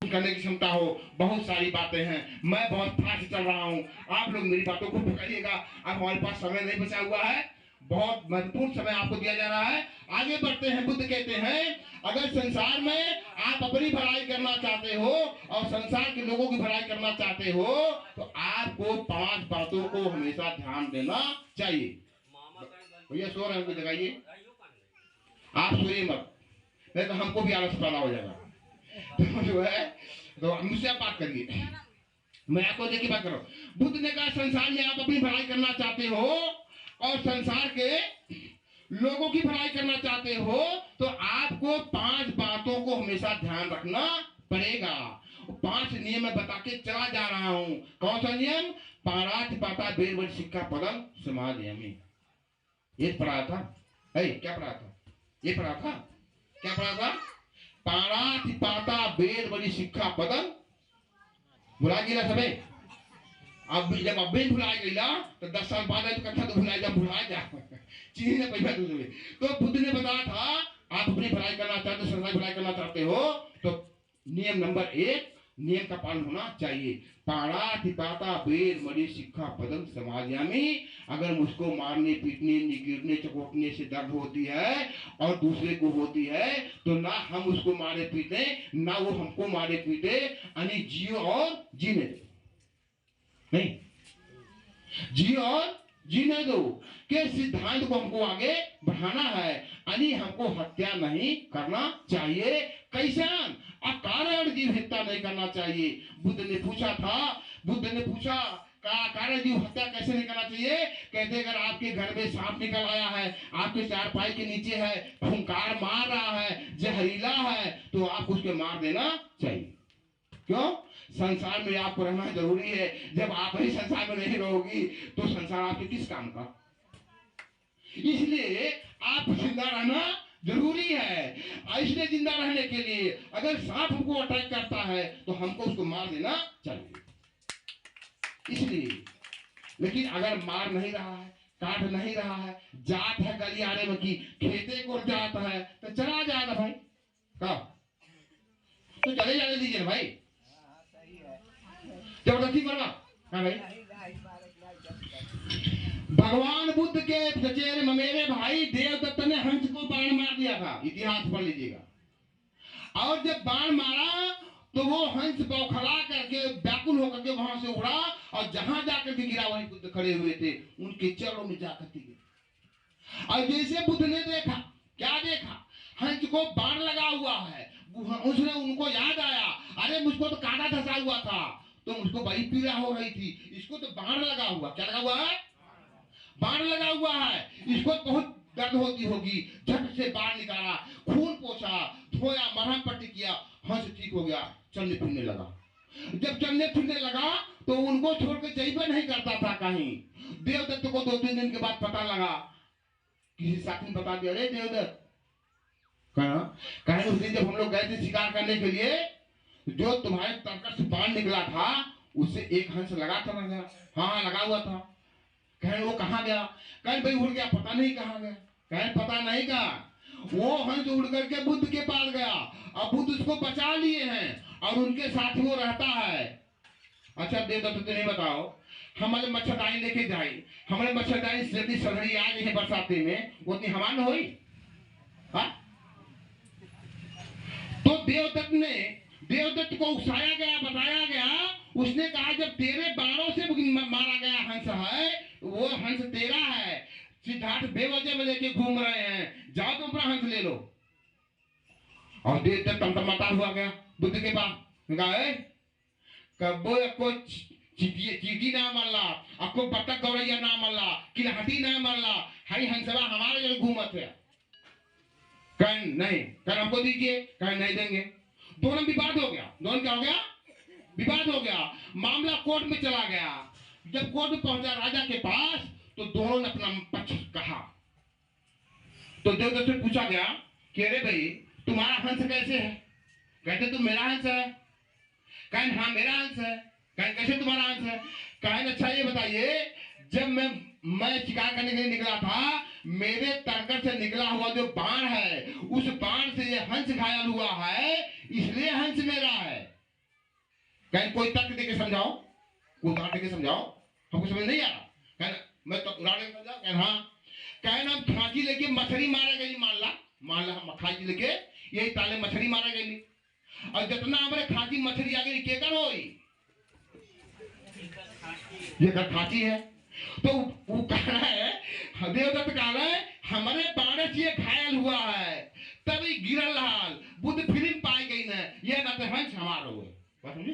सहन करने की क्षमता हो। बहुत सारी बातें हैं, मैं बहुत फास्ट चल रहा हूँ, आप लोग मेरी बातों को पकड़िएगा। अब हमारे पास समय नहीं बचा हुआ है, बहुत महत्वपूर्ण समय आपको दिया जा रहा है। आगे बढ़ते हैं। बुद्ध कहते हैं अगर संसार में आप अपनी भलाई करना चाहते हो और संसार के लोगों की भलाई करना चाहते हो तो आपको 5 बातों को हमेशा ध्यान देना चाहिए। भैया सो रहे हैं, उनको जगाइए। आप सोइए मत, नहीं तो हमको भी आलस पैदा हो जाएगा। तो जो है तो मुझसे आप बात करिए, मैं आपको देखिए बात करो। बुद्ध ने कहा संसार में आप अपनी भलाई करना चाहते हो और संसार के लोगों की भलाई करना चाहते हो तो आपको 5 बातों को हमेशा ध्यान रखना पड़ेगा। 5 नियम मैं बता के चला जा रहा हूं। कौन सा नियम? पाराच पाता बेरवल सिक्का पदम समाधियामी। ये पढ़ा था, क्या पढ़ा था? ये पढ़ा था, क्या पढ़ा था? पाराच पाता बेरवली सिक्का पदम। भुला गिला सबे। अब जब अब्बे भुला गईला तो 10 साल बाद तो कथा तो भुला जा चीनी ने पैसा दूसरे। तो बुद्ध ने बताया था आप अपनी भलाई करना चाहते हो, संसार भलाई करना चाहते हो तो नियम नंबर 1 नियम का पालन होना चाहिए। पाड़ा बेर मरी शिक्षा पदम समाजयामी। अगर मुझको मारने पीटने गिरने चकोटने से दर्द होती है और दूसरे को होती है तो ना हम उसको मारे पीटे ना वो हमको मारे पीटे, यानी जियो और जीने दो। नहीं, जियो और जीने दो के सिद्धांत को हमको आगे बढ़ाना है, यानी हमको हत्या नहीं करना चाहिए। कैसे? अकारण जीव हत्या नहीं करना चाहिए। बुद्ध ने पूछा कारण जीव हत्या कैसे नहीं करना चाहिए? कहते अगर आपके घर में सांप निकल आया है, आपके चारपाई के नीचे है, फुंकार मार रहा है, जहरीला है, तो आप उसके मार देना चाहिए। क्यों? संसार में आपको रहना जरूरी है। जब आप ही संसार में नहीं रहोगी तो संसार आपके किस काम का? इसलिए आप जिंदा रहना जरूरी है। इसलिए जिंदा रहने के लिए अगर सांप हमको अटैक करता है तो हमको उसको मार देना चाहिए। इसलिए लेकिन अगर मार नहीं रहा है, काट नहीं रहा है, जात है गलियारे में की खेते को जात है तो चला जाएगा भाई, का तो चले जाने दीजिए भाई, जबरदस्ती करना। हाँ भाई, भगवान बुद्ध के चचेरे ममेरे भाई देवदत्त ने हंस को बाण मार दिया था, इतिहास पढ़ लीजिएगा। और जब बाण मारा तो वो हंस बौखला करके व्याकुल होकर के वहां से उड़ा और जहां जाकर के गिरा वहीं बुद्ध खड़े हुए थे, उनके चरणों में जाकर के गिरा। और जैसे बुद्ध ने देखा, क्या देखा? हंस को बाण लगा हुआ है। उसने उनको याद आया, अरे मुझको तो कांटा धंसा हुआ था, तो मुझको बड़ी पीड़ा हो रही थी, इसको तो बाण लगा हुआ। क्या लगा हुआ है? बाण लगा हुआ है, इसको बहुत दर्द होती होगी। झट से बाण निकाला, खून पोंछा, धोया, मरहम पट्टी किया, हंस ठीक हो गया, चलने फिरने लगा। जब चलने फिरने लगा तो उनको छोड़कर जाइबा नहीं करता था कहीं। देवदत्त को 2-3 दिन के बाद पता लगा, किसी साथी ने बता दिया, अरे देवदत्त कहा उस दिन जब हम लोग गए थे शिकार करने के लिए, जो तुम्हारे तर्कस से बाण निकला था उससे एक हंस लगा था ना? हाँ लगा हुआ था। कहे वो कहाँ गया? कहे भाई उड़ गया, पता नहीं कहाँ गया। कहे पता नहीं कहा। वो हंस उड़ करके बुद्ध के पास गया और बुद्ध उसको बचा लिए हैं और उनके साथ वो रहता है। अच्छा देवदत्त नहीं बताओ, हमारे मच्छरदानी लेके जाए, हमारे मच्छरदानी जल्दी सधरी आ गई है बरसाते में, वो उतनी हवा न होई। तो देवदत्त को उकसाया गया, बताया गया। उसने कहा जब तेरे बाणों से मारा गया हंस है, वो हंस तेरा है। सिद्धार्थ बेवजह में लेके घूम रहे हैं, जाओ तुम अपना हंस ले लो। और देवदत्त टमटमाता हुआ गया बुद्ध के पास, कहा कब्बो को चीटी ना मरला, आपको बतख गौरैया ना मरला, किलहटी ना मरला, हाई हंसवा हमारे जो घूमत है। कह नहीं, कह हमको दीजिए, कह नहीं देंगे। दोनों विवाद हो गया। दोनों क्या हो गया? विवाद हो गया। मामला कोर्ट में चला गया। जब कोर्ट में पहुंचा राजा के पास तो दोनों ने अपना पक्ष कहा। तो देवदत्त से पूछा गया कि अरे भाई तुम्हारा हंस कैसे है? कहते तुम मेरा हंस है। कहें हाँ मेरा हंस है। कहें कैसे तुम्हारा हंस है? कहें अच्छा ये बताइए, जब मैं शिकार करने के लिए निकला था, मेरे तर्कस से निकला हुआ जो बाण है, उस बाण से ये हंस घायल हुआ है, इसलिए हंस मेरा है। कहीं कोई तर्क देके समझाओ, कोई उदाहरण देके समझाओ, हमको समझ नहीं आ रहा। कहना मैं तो उदाहरण देके समझाओ, कहना हाँ, कहना हम खांची लेके मछली मारे गई, मान ला हम खांची लेके यही ताले मछली मारे गई, और जितना हमारे खांची मछली आ गई केकर होई, ये कर खांची है। तो वो कह रहा है, देवदत्त कह रहा है हमारे बाड़े से घायल हुआ है तभी गिरल हाल बुद्ध फिल्म पाई गई न, ये ना तो हंस हमारा हुए, बात समझे।